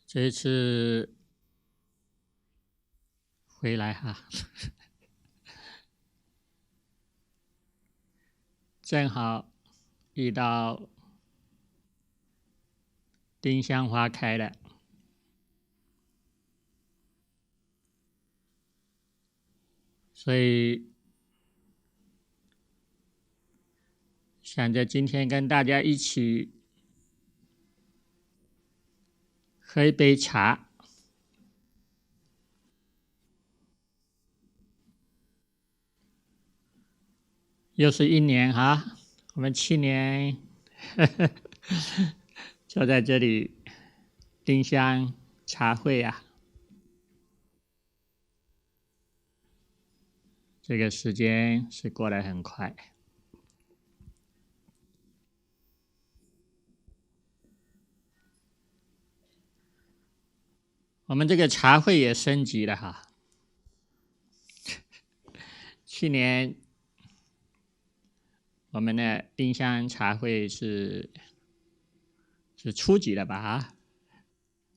这一次回来哈，正好遇到丁香花开了，所以想着今天跟大家一起喝一杯茶。又是一年哈，我们去年就在这里丁香茶会啊，这个时间是过得很快。我们这个茶会也升级了哈，去年我们的丁香茶会是初级的吧啊，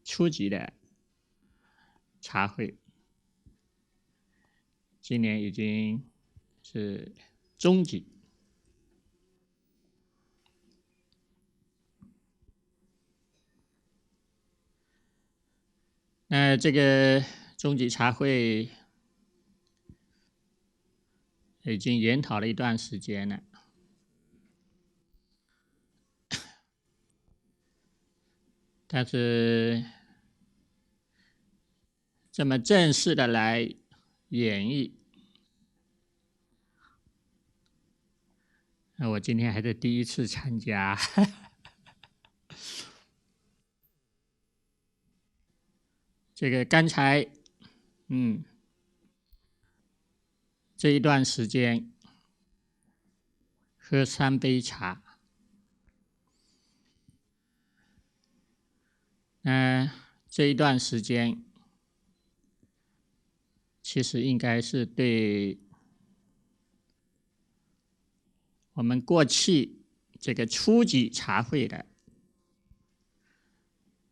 初级的茶会，今年已经是中级。那这个中级茶会已经研讨了一段时间了，但是这么正式的来演绎，那我今天还是第一次参加。这个刚才，这一段时间喝3杯茶，这一段时间其实应该是对我们过去这个初级茶会的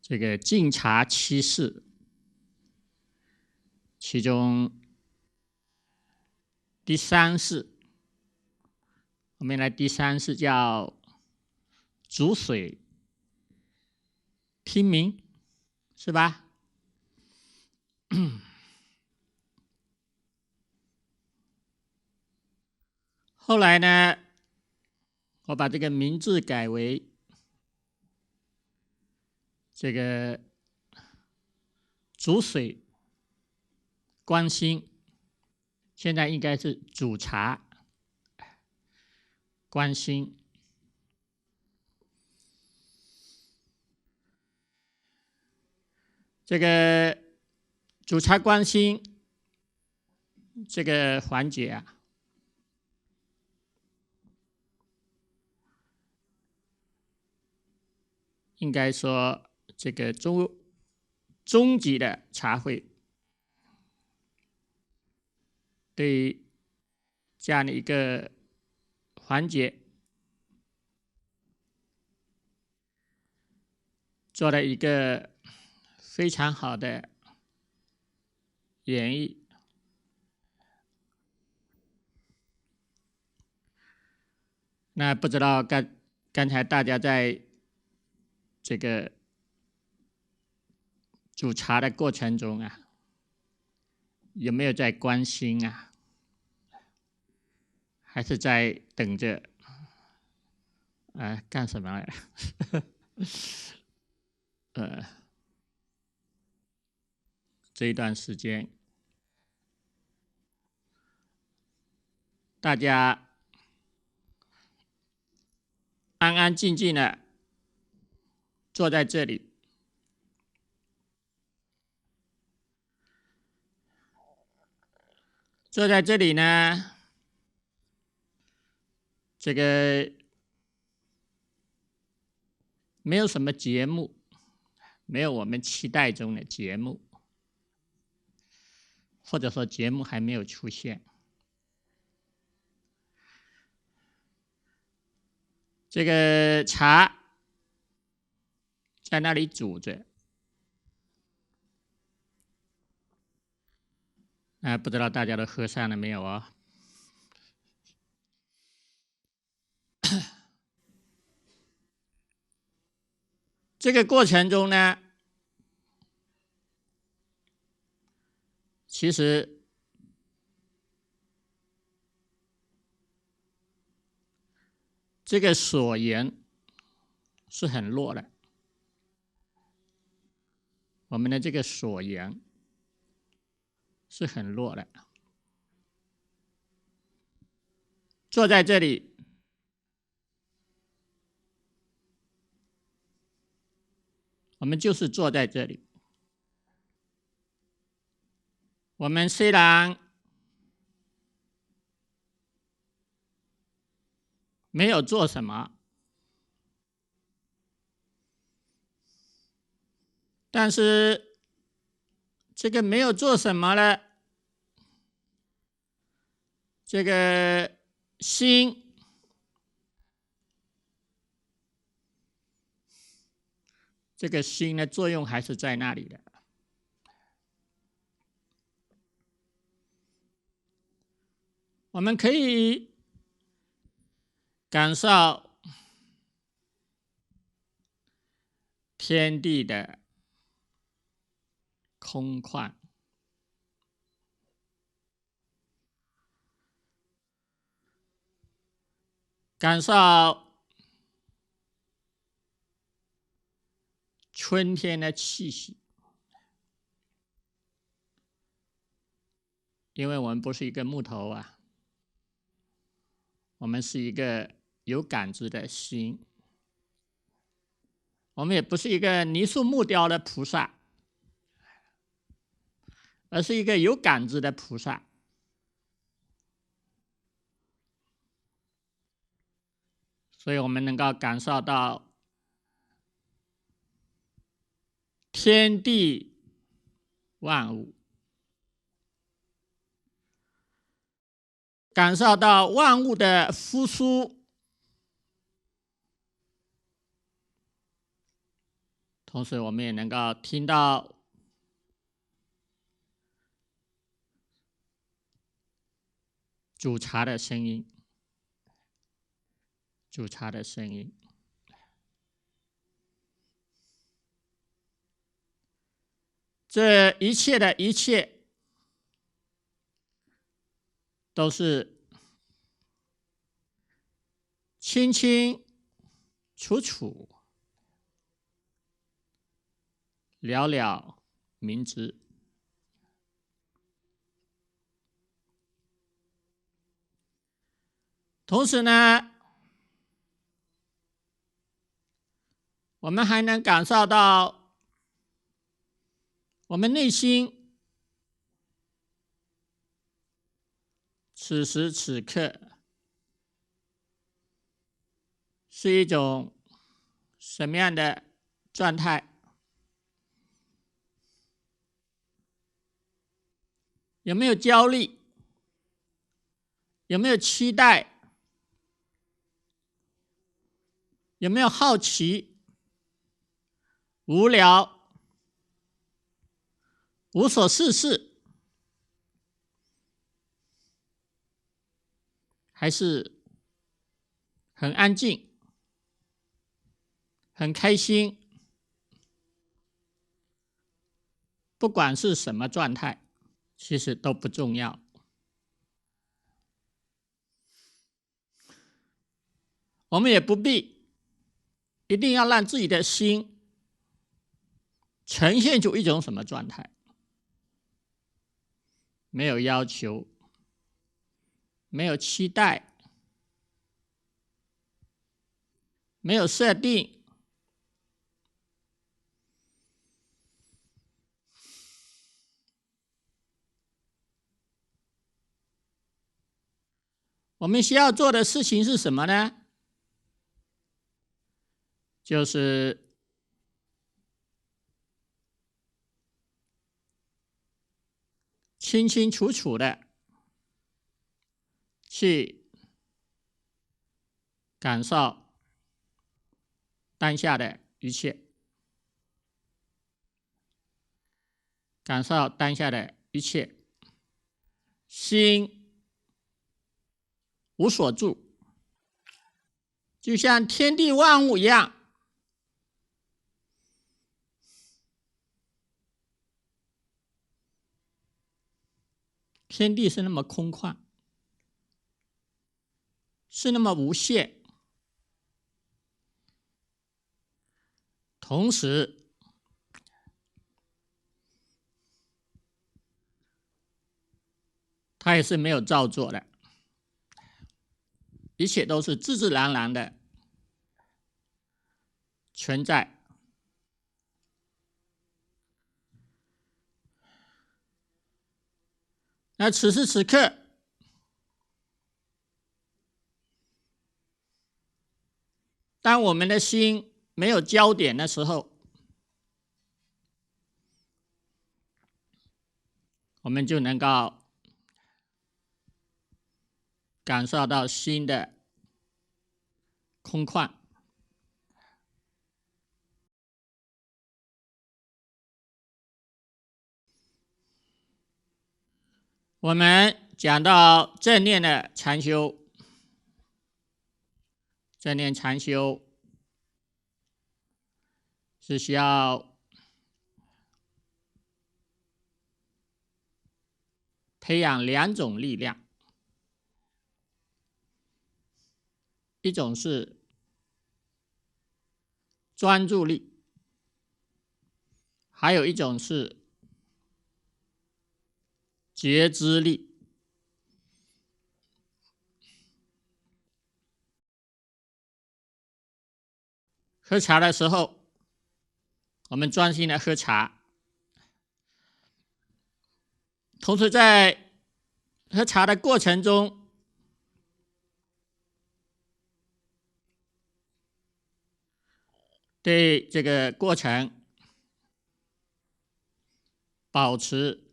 这个敬茶七事，其中第3事，我们来第3事叫煮水听名，是吧？后来呢，我把这个名字改为这个煮水观心，现在应该是煮茶观心。这个煮茶观心这个环节啊，应该说这个中级的茶会对这样的一个环节做了一个非常好的演绎。那不知道刚才大家在这个煮茶的过程中啊，有没有在关心啊？还是在等着干什么来这一段时间，大家安安静静的坐在这里，坐在这里呢，这个没有什么节目，没有我们期待中的节目，或者说节目还没有出现。这个茶在那里煮着，不知道大家都喝上了没有啊？这个过程中呢，其实这个锁源是很弱的，我们的这个锁源是很弱的。坐在这里，我们就是坐在这里。我们虽然没有做什么，但是这个没有做什么呢？这个心的作用还是在那里的。我们可以感受天地的空旷，感受春天的气息，因为我们不是一个木头啊，我们是一个有感知的心，我们也不是一个泥塑木雕的菩萨，而是一个有感知的菩萨。所以我们能够感受到天地万物，感受到万物的复苏，同时我们也能够听到煮茶的声音，煮茶的声音。这一切的一切都是清清楚楚，了了明知。同时呢，我们还能感受到我们内心此时此刻是一种什么样的状态？有没有焦虑？有没有期待？有没有好奇？无聊？无所事事？还是很安静？很开心？不管是什么状态，其实都不重要。我们也不必一定要让自己的心呈现出一种什么状态，没有要求，没有期待，没有设定。我们需要做的事情是什么呢？就是清清楚楚的去感受当下的一切，感受当下的一切，心无所住，就像天地万物一样。天地是那么空旷，是那么无限，同时它也是没有造作的，一切都是自自然然的存在。那此时此刻，当我们的心没有焦点的时候，我们就能够感受到心的空旷。我们讲到正念的禅修，正念禅修是需要培养2种力量，一种是专注力，还有一种是觉知力。喝茶的时候，我们专心的喝茶，同时在喝茶的过程中，对这个过程保持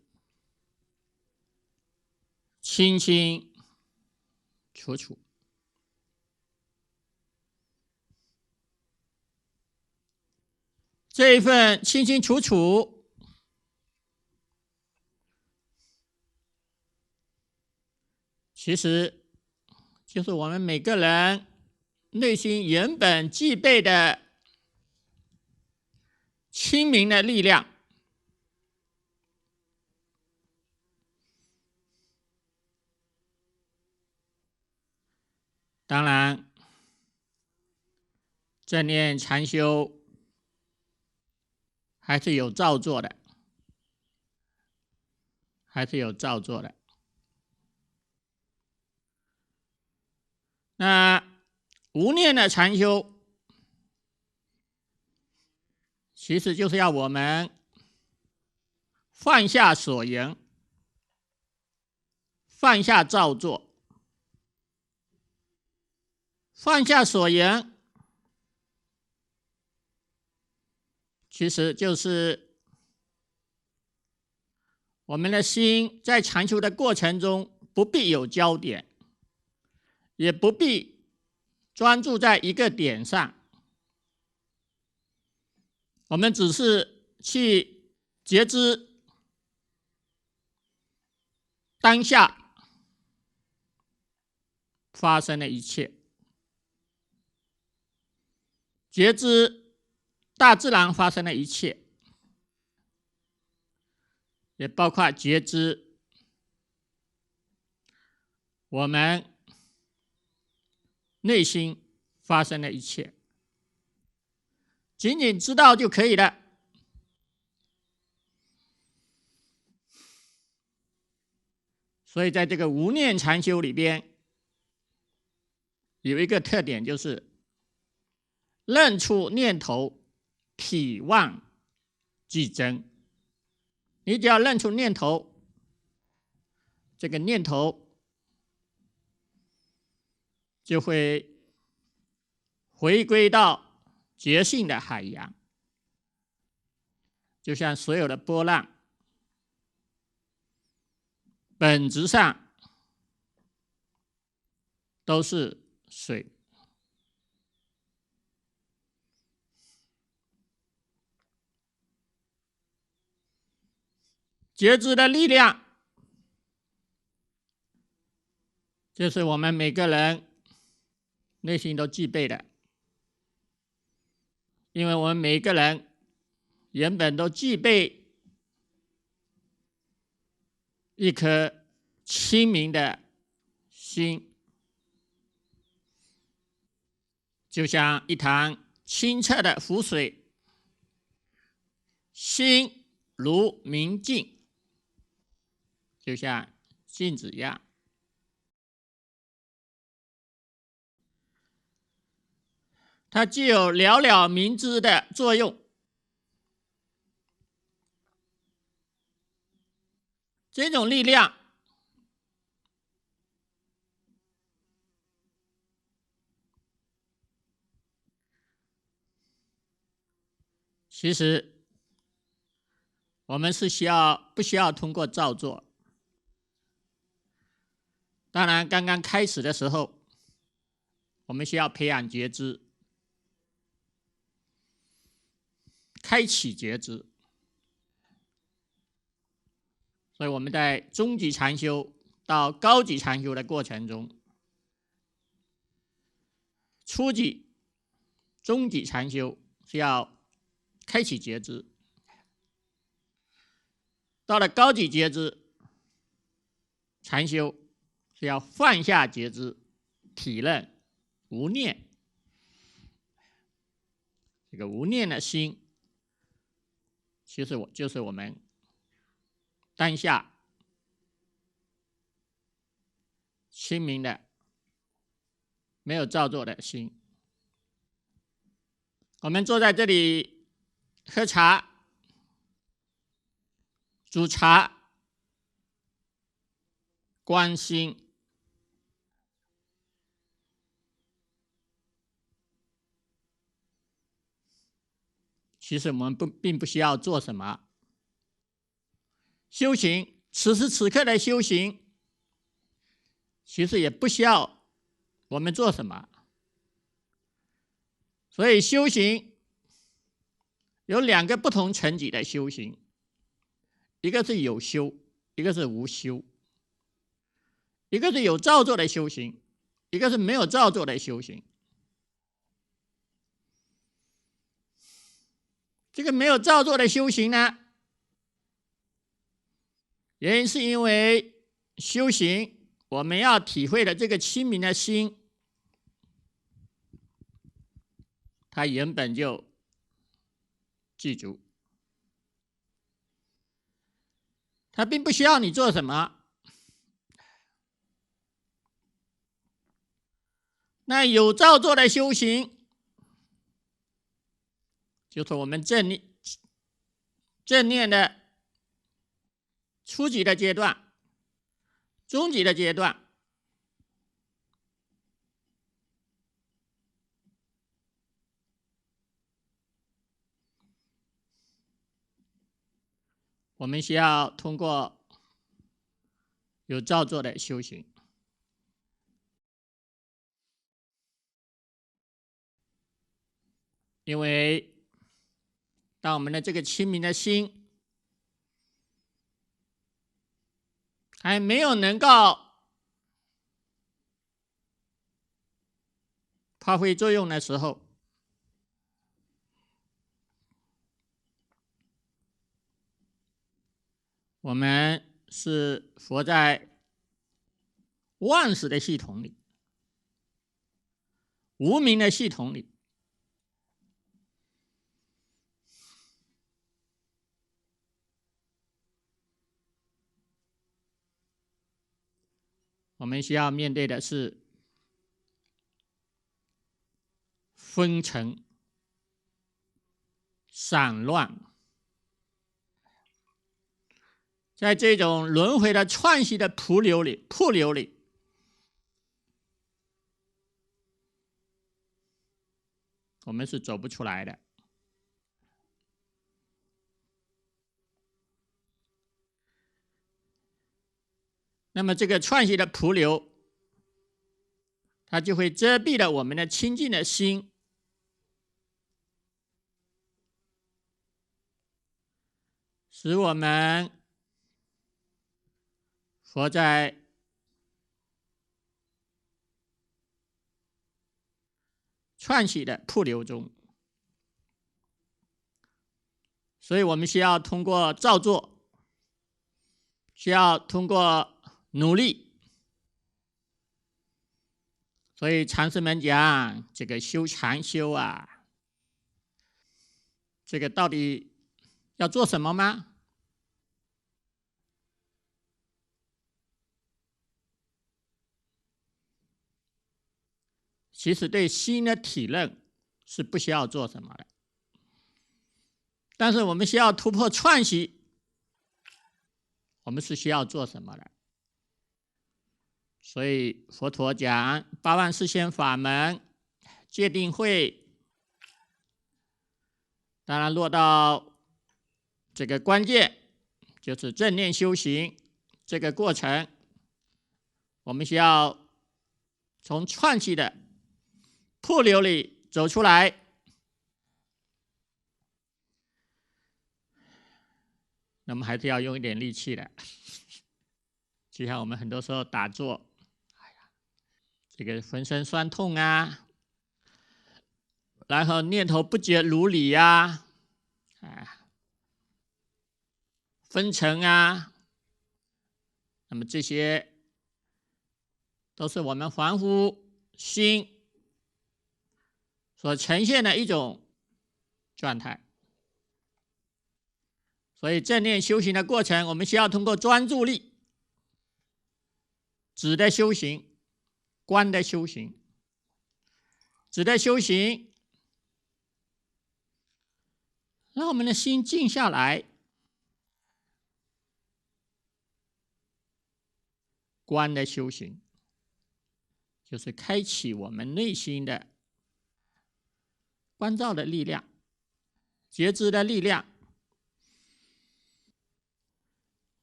清清楚楚。这一份清清楚楚，其实就是我们每个人内心原本具备的清明的力量。当然，正念禅修还是有造作的，还是有造作的。那无念的禅修，其实就是要我们放下所缘，放下造作，放下所缘，其实就是我们的心在禅修的过程中不必有焦点，也不必专注在一个点上，我们只是去觉知当下发生的一切，觉知大自然发生的一切，也包括觉知我们内心发生的一切，仅仅知道就可以了。所以在这个无念禅修里边，有一个特点，就是认出念头，体忘即真。你只要认出念头，这个念头就会回归到觉性的海洋，就像所有的波浪，本质上都是水。觉知的力量，就是我们每个人内心都具备的，因为我们每个人原本都具备一颗清明的心，就像一塘清澈的湖水，心如明镜，就像镜子一样。它具有了了明知的作用。这种力量其实我们是不需要通过造作。当然，刚刚开始的时候，我们需要培养觉知，开启觉知。所以我们在中级禅修到高级禅修的过程中，初级、中级禅修是要开启觉知，到了高级觉知禅修是要放下觉知，体认无念。这个无念的心，其实就是我们当下清明的、没有造作的心。我们坐在这里喝茶、煮茶、观心，其实我们并不需要做什么修行，此时此刻的修行，其实也不需要我们做什么。所以修行有两个不同层级的修行，一个是有修，一个是无修；一个是有造作的修行，一个是没有造作的修行。这个没有造作的修行呢，原因是因为修行我们要体会的这个清明的心，它原本就具足，它并不需要你做什么。那有造作的修行，就是我们正念的初级的阶段、中级的阶段。我们需要通过有造作的修行，因为当我们的这个清明的心还没有能够发挥作用的时候，我们是活在妄识的系统里，无明的系统里。我们需要面对的是昏沉、散乱，在这种轮回的串系的瀑流里，我们是走不出来的。那么这个串系的瀑流，它就会遮蔽了我们的清净的心，使我们佛在串习的瀑流中，所以我们需要通过造作，需要通过努力。所以禅师们讲这个修禅修啊，这个到底要做什么吗？其实对心的体认是不需要做什么的，但是我们需要突破串习，我们是需要做什么的？所以佛陀讲八万四千法门、戒定慧，当然落到这个关键，就是正念修行这个过程，我们需要从串习的瀑流里走出来。那么还是要用一点力气的，就像我们很多时候打坐，这个浑身酸痛啊，然后念头不觉如理呀，昏沉啊，那么这些都是我们凡夫心所呈现的一种状态。所以正念修行的过程，我们需要通过专注力、止的修行、观的修行。止的修行让我们的心静下来，观的修行就是开启我们内心的观照的力量、觉知的力量，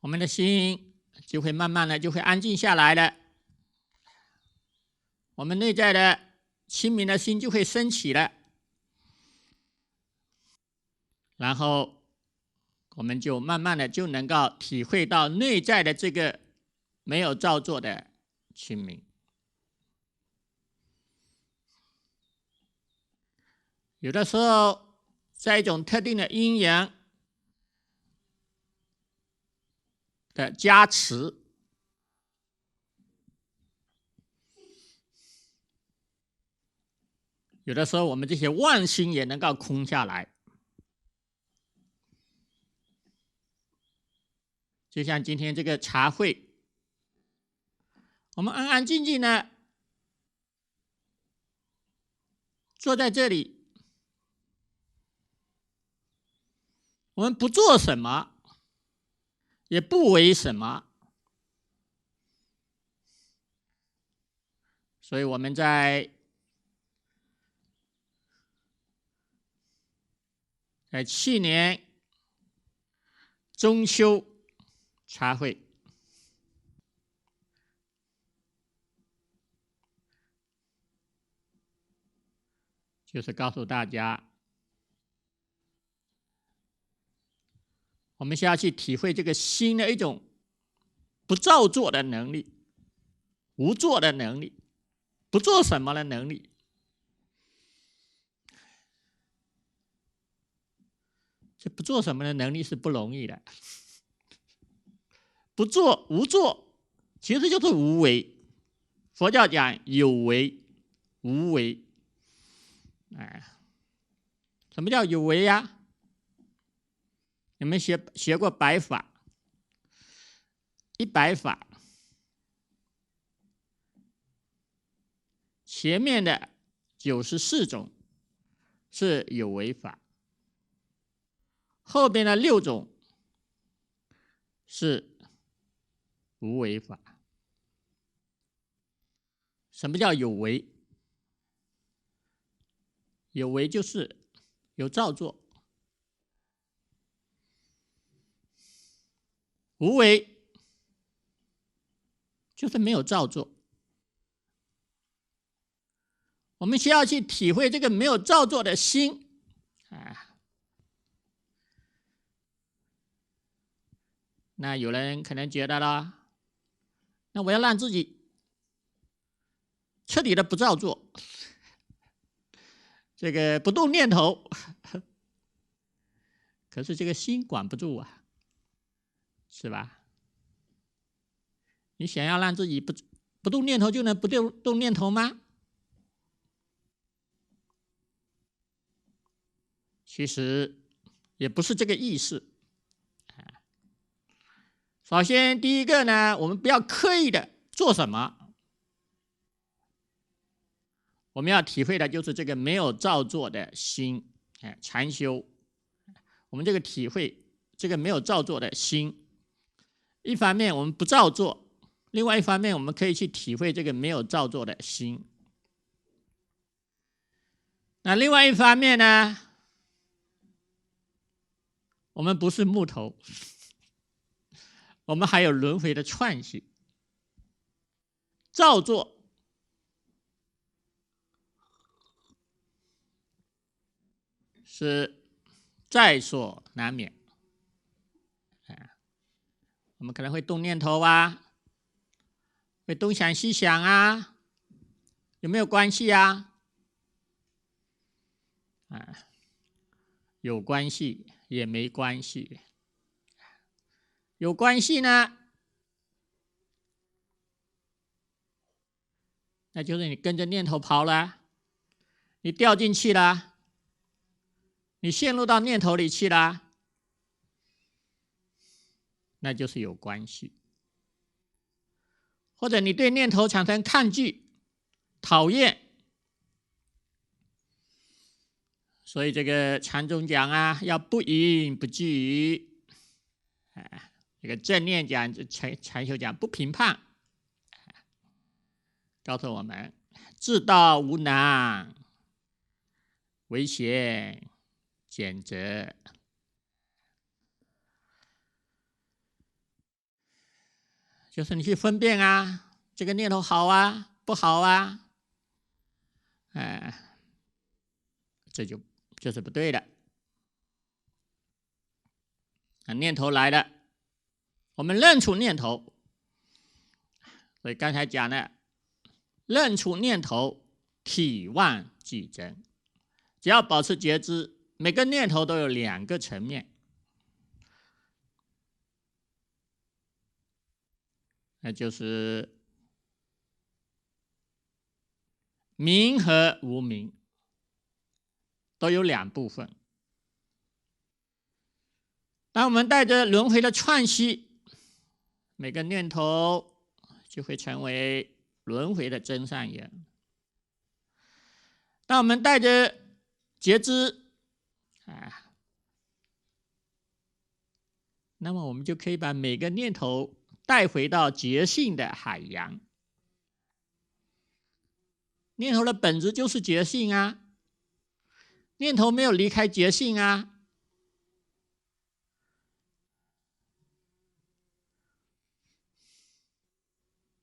我们的心就会慢慢的就会安静下来了，我们内在的清明的心就会升起了，然后我们就慢慢的就能够体会到内在的这个没有造作的清明。有的时候在一种特定的阴阳的加持，有的时候我们这些妄心也能够空下来。就像今天这个茶会，我们安安静静的坐在这里，我们不做什么，也不为什么，所以我们在去年中秋茶会，就是告诉大家，我们需要去体会这个心的一种不造作的能力、无作的能力、不做什么的能力。这不做什么的能力是不容易的，不做无作，其实就是无为。佛教讲有为、无为。什么叫有为呀？你们学过百法，100法，前面的94种是有为法，后边的6种是无为法。什么叫有为？有为就是有造作，无为就是没有造作。我们需要去体会这个没有造作的心。那有人可能觉得了，那我要让自己彻底的不造作，这个不动念头，可是这个心管不住啊，是吧？你想要让自己不动念头，就能不动念头吗？其实也不是这个意思。首先，第一个呢，我们不要刻意的做什么，我们要体会的就是这个没有造作的心，禅修。我们这个体会这个没有造作的心，一方面我们不造作，另外一方面我们可以去体会这个没有造作的心。那另外一方面呢，我们不是木头，我们还有轮回的串系。造作是在所难免，我们可能会动念头啊，会东想西想啊，有没有关系啊？有关系也没关系。有关系呢，那就是你跟着念头跑了，你掉进去了，你陷入到念头里去了，那就是有关系。或者你对念头产生抗拒、讨厌，所以这个禅宗讲啊，要不迎不拒。这个正念讲，禅修讲不评判，告诉我们自道无难，唯嫌简则。就是你去分辨啊，这个念头好啊，不好啊，这是不对的。念头来了，我们认出念头，所以刚才讲的，认出念头，体忘即真。只要保持觉知，每个念头都有2个层面，那就是明和无明，都有2部分。当我们带着轮回的串系，每个念头就会成为轮回的真善缘。当我们带着觉知，那么我们就可以把每个念头带回到觉性的海洋。念头的本质就是觉性啊，念头没有离开觉性啊。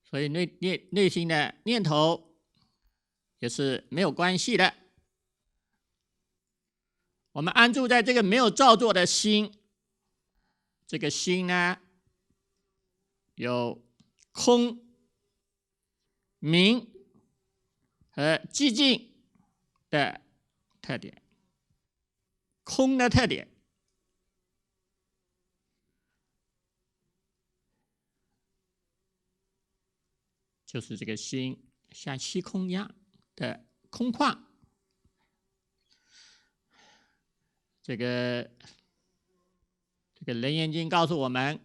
所以内心的念头也是没有关系的。我们安住在这个没有造作的心，这个心呢，有空、明和寂静的特点。空的特点就是这个心像虚空一样的空旷。这个楞严经告诉我们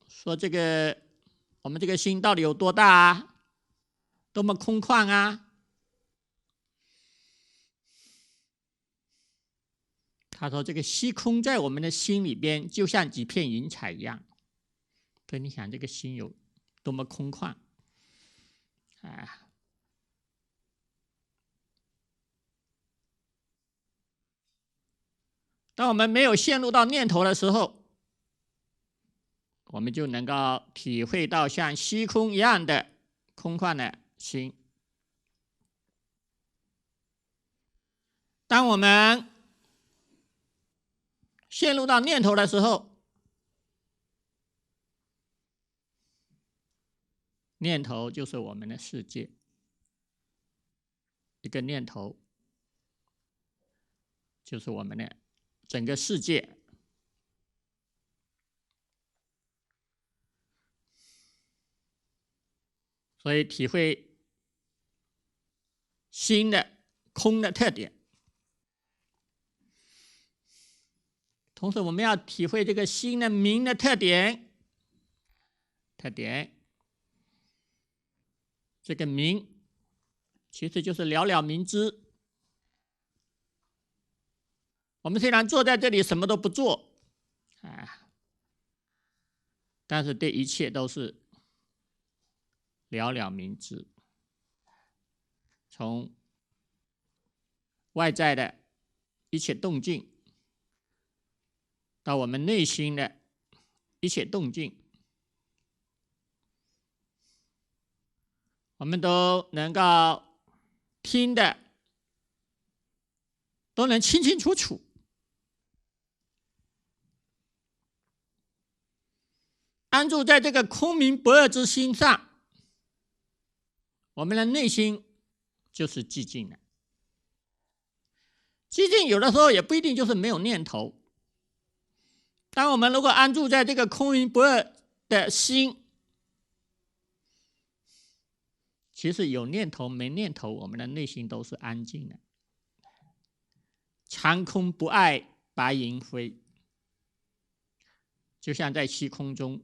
说，这个我们这个心到底有多大啊？多么空旷啊！他说这个虚空在我们的心里边就像几片云彩一样。所以你想这个心有多么空旷啊！当我们没有陷入到念头的时候，我们就能够体会到像虚空一样的空旷的心。当我们陷入到念头的时候，念头就是我们的世界，一个念头就是我们的整个世界。所以体会心的空的特点，同时我们要体会这个心的明的特点。这个明其实就是了了明知。我们虽然坐在这里什么都不做，但是对一切都是了了明知。从外在的一切动静，到我们内心的一切动静，我们都能够听的，都能清清楚楚。安住在这个空明不二之心上，我们的内心就是寂静的。寂静有的时候也不一定就是没有念头。当我们如果安住在这个空明不二的心，其实有念头没念头，我们的内心都是安静的。长空不爱白云飞，就像在虚空中，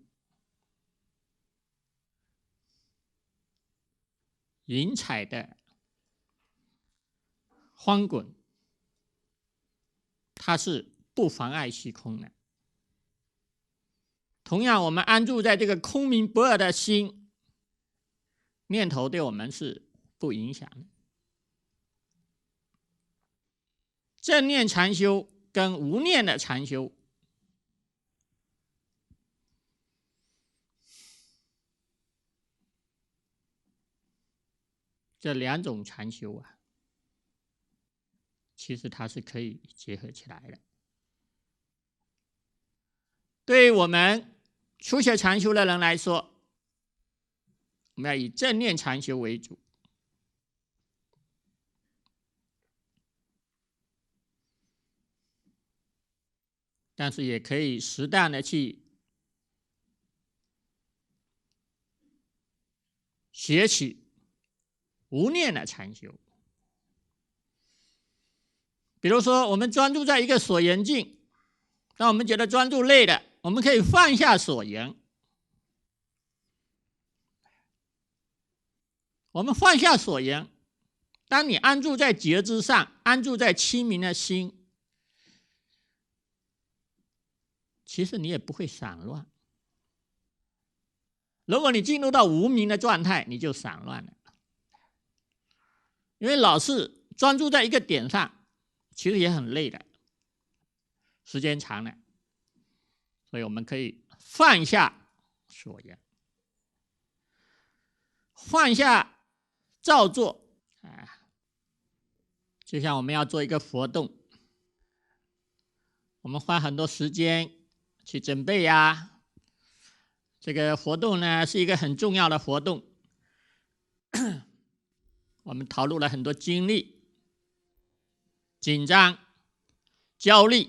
云彩的翻滚，它是不妨碍虚空的。同样，我们安住在这个空明不二的心，念头对我们是不影响的。正念禅修跟无念的禅修，这两种禅修啊，其实它是可以结合起来的。对于我们初学禅修的人来说，我们要以正念禅修为主，但是也可以适当的去学习无念的禅修。比如说，我们专注在一个所缘境，当我们觉得专注累了，我们可以放下所缘。我们放下所缘，当你安住在觉知上，安住在清明的心，其实你也不会散乱。如果你进入到无明的状态，你就散乱了。因为老是专注在一个点上，其实也很累的，时间长了。所以我们可以放下所缘，放下造作。就像我们要做一个活动，我们花很多时间去准备呀。这个活动呢是一个很重要的活动，我们投入了很多精力，紧张、焦虑，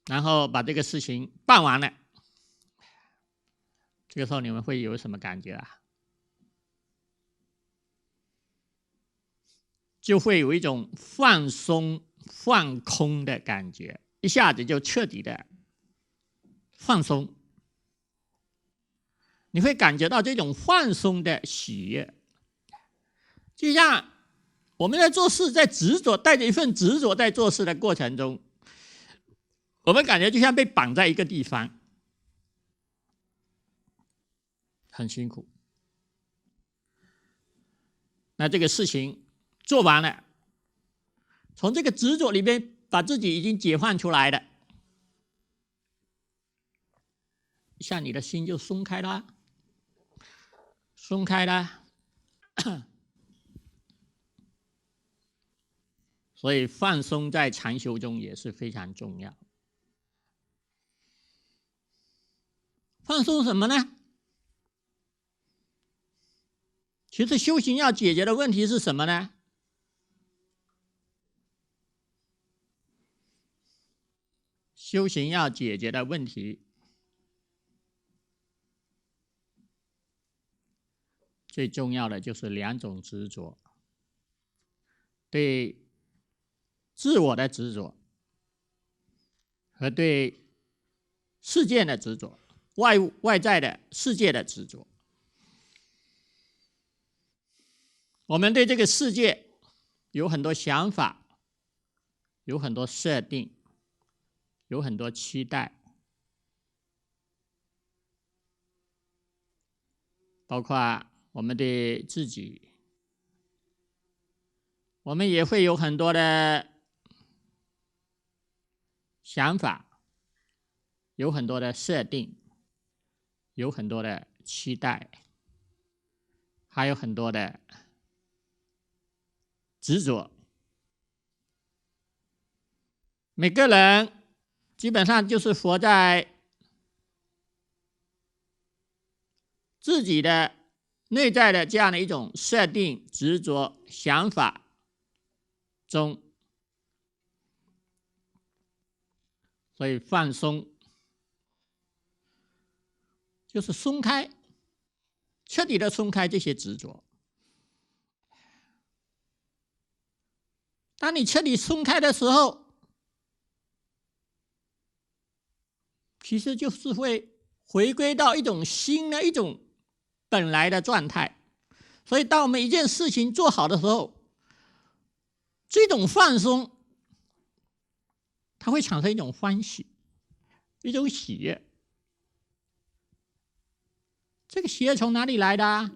然后把这个事情办完了，这个时候你们会有什么感觉啊？就会有一种放松、放空的感觉，一下子就彻底的放松。你会感觉到这种放松的喜悦，就像我们在做事，在执着，带着一份执着在做事的过程中，我们感觉就像被绑在一个地方，很辛苦。那这个事情做完了，从这个执着里面把自己已经解放出来了，像你的心就松开了，松开了。所以放松在禅修中也是非常重要。放松什么呢？其实修行要解决的问题是什么呢？修行要解决的问题，最重要的就是2种执着：对自我的执着和对世界的执着，外在的世界的执着。我们对这个世界有很多想法，有很多设定，有很多期待，包括我们对自己，我们也会有很多的想法，有很多的设定，有很多的期待，还有很多的执着。每个人基本上就是活在自己的内在的这样的一种设定、执着、想法中，所以放松就是松开，彻底的松开这些执着。当你彻底松开的时候，其实就是会回归到一种新的一种本来的状态。所以当我们一件事情做好的时候，这种放松它会产生一种欢喜，一种喜悦。这个喜悦从哪里来的？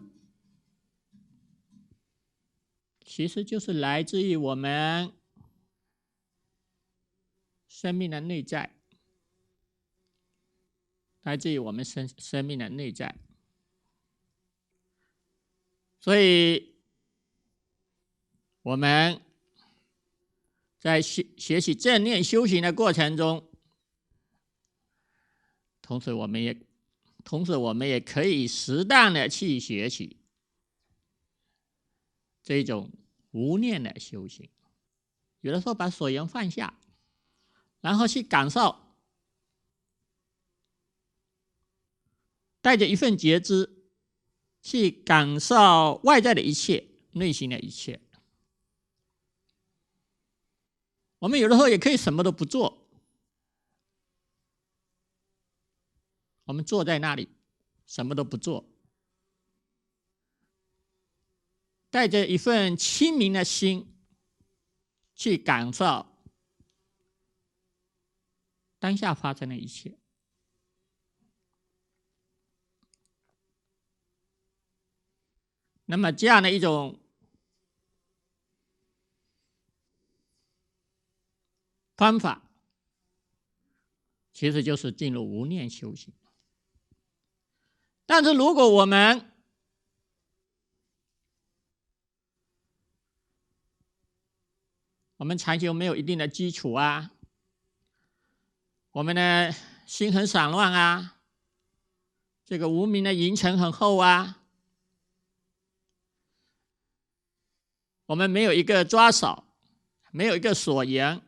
其实就是来自于我们生命的内在，来自于我们生命的内在。所以我们在学习正念修行的过程中，同时我们也可以适当的去学习这种无念的修行。有的时候把所缘放下，然后去感受，带着一份觉知去感受外在的一切，内心的一切。我们有的时候也可以什么都不做，我们坐在那里什么都不做，带着一份清明的心去感受当下发生的一切。那么这样的一种方法，其实就是进入无念修行。但是如果我们禅修没有一定的基础啊，我们的心很散乱啊，这个无明的云层很厚啊，我们没有一个抓手，没有一个锁缘，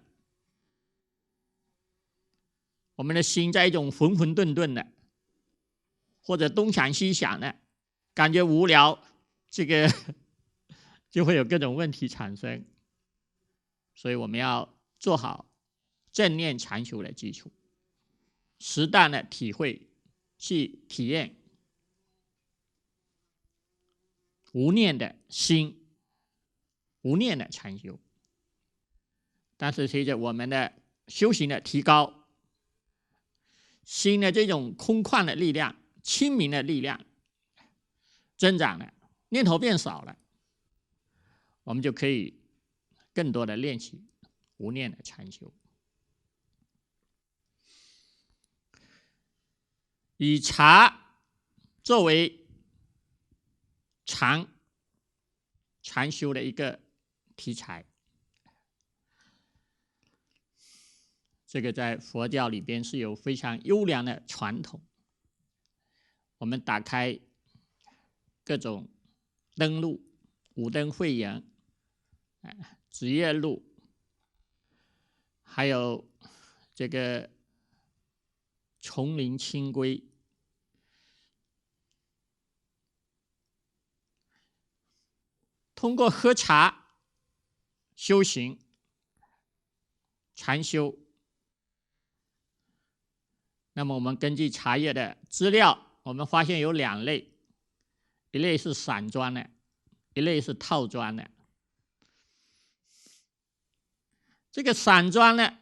我们的心在一种混混沌沌的，或者东想西想的，感觉无聊，这个就会有各种问题产生。所以我们要做好正念禅修的基础，适当的体会，去体验无念的心，无念的禅修。但是随着我们的修行的提高，心的这种空旷的力量、清明的力量增长了，念头变少了，我们就可以更多的练习无念的禅修。以茶作为禅修的一个题材，这个在佛教里边是有非常优良的传统。我们打开各种登录，五灯会员、职业录，还有这个丛林清规，通过喝茶修行禅修。那么我们根据茶叶的资料，我们发现有2类，一类是散装的，一类是套装的。这个散装呢，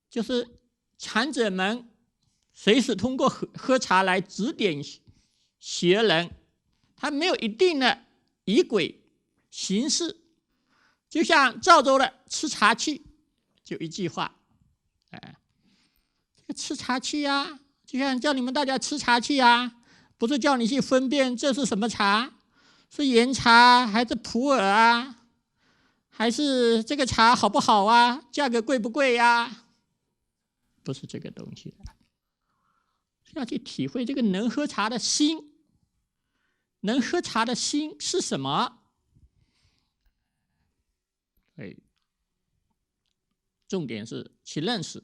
就是禅者们随时通过喝茶来指点学人，他没有一定的仪轨形式，就像赵州的吃茶器，就一句话，这个吃茶器啊，就像叫你们大家吃茶器啊，不是叫你去分辨这是什么茶，是岩茶还是普洱啊，还是这个茶好不好啊，价格贵不贵呀？不是这个东西的，要去体会这个能喝茶的心，能喝茶的心是什么？重点是去认识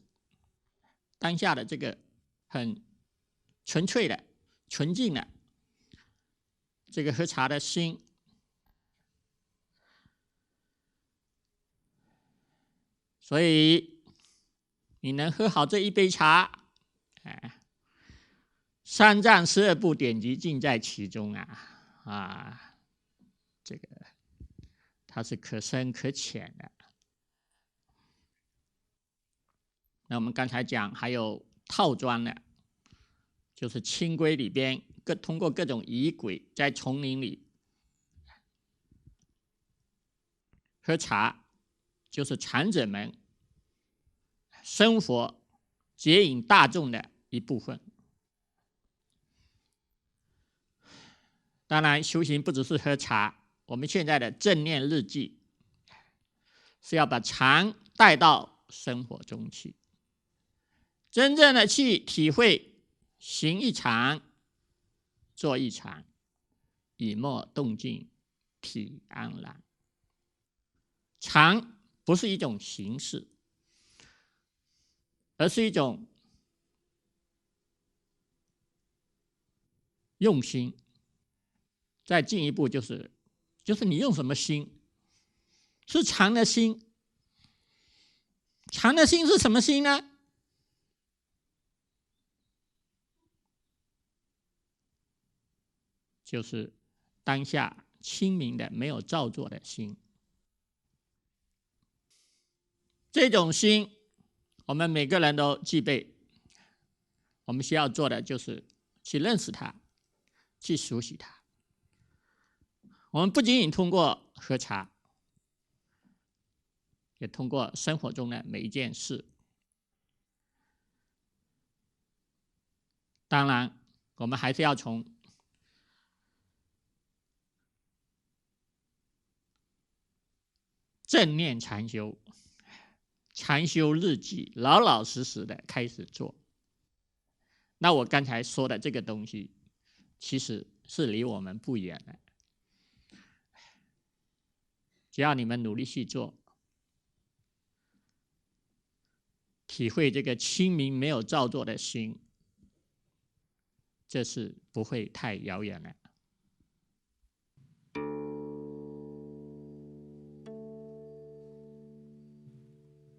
当下的这个很纯粹的、纯净的这个喝茶的心。所以你能喝好这一杯茶，三藏12部典籍尽在其中啊！这个它是可深可浅的。那我们刚才讲还有套装的，就是清规里边通过各种仪轨，在丛林里喝茶，就是禅者们生活接引大众的一部分。当然，修行不只是喝茶，我们现在的正念日记是要把禅带到生活中去，真正的去体会行一禅，坐一禅，以默动静，体安然。禅不是一种形式，而是一种用心。再进一步就是你用什么心？是禅的心。禅的心是什么心呢？就是当下清明的、没有造作的心。这种心，我们每个人都具备。我们需要做的就是去认识它，去熟悉它。我们不仅仅通过喝茶，也通过生活中的每一件事。当然，我们还是要从正念禅修、禅修日记，老老实实的开始做。那我刚才说的这个东西，其实是离我们不远的。只要你们努力去做，体会这个清明没有造作的心，这是不会太遥远了。